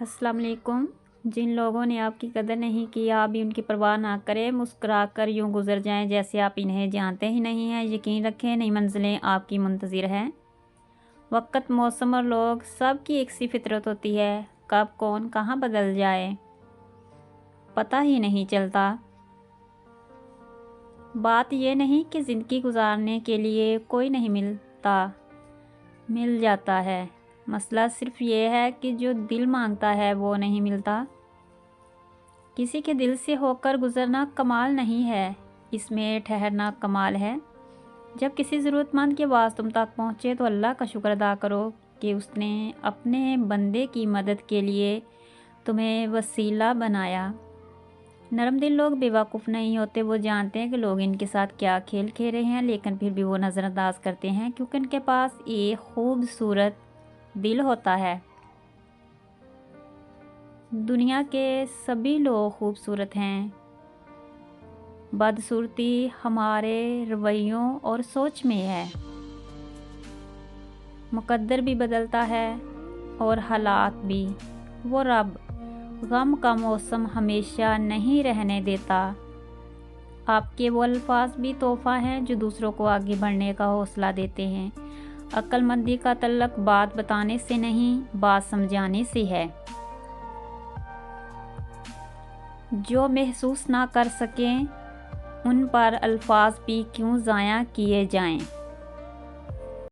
السلام علیکم۔ جن لوگوں نے آپ کی قدر نہیں کی آپ بھی ان کی پرواہ نہ کریں، مسکرا کر یوں گزر جائیں جیسے آپ انہیں جانتے ہی نہیں ہیں۔ یقین رکھیں نئی منزلیں آپ کی منتظر ہیں۔ وقت، موسم اور لوگ سب کی ایک سی فطرت ہوتی ہے، کب کون کہاں بدل جائے پتہ ہی نہیں چلتا۔ بات یہ نہیں کہ زندگی گزارنے کے لیے کوئی نہیں ملتا، مل جاتا ہے۔ مسئلہ صرف یہ ہے کہ جو دل مانگتا ہے وہ نہیں ملتا۔ کسی کے دل سے ہو کر گزرنا کمال نہیں ہے، اس میں ٹھہرنا کمال ہے۔ جب کسی ضرورت مند کی آواز تم تک پہنچے تو اللہ کا شکر ادا کرو کہ اس نے اپنے بندے کی مدد کے لیے تمہیں وسیلہ بنایا۔ نرم دل لوگ بے وقوف نہیں ہوتے، وہ جانتے ہیں کہ لوگ ان کے ساتھ کیا کھیل کھیل رہے ہیں، لیکن پھر بھی وہ نظر انداز کرتے ہیں کیونکہ ان کے پاس ایک خوبصورت دل ہوتا ہے۔ دنیا کے سبھی لوگ خوبصورت ہیں، بدصورتی ہمارے رویوں اور سوچ میں ہے۔ مقدر بھی بدلتا ہے اور حالات بھی، وہ رب غم کا موسم ہمیشہ نہیں رہنے دیتا۔ آپ کے وہ الفاظ بھی تحفہ ہیں جو دوسروں کو آگے بڑھنے کا حوصلہ دیتے ہیں۔ عقل مندی کا تعلق بات بتانے سے نہیں، بات سمجھانے سے ہے۔ جو محسوس نہ کر سکیں ان پر الفاظ بھی کیوں ضائع کیے جائیں۔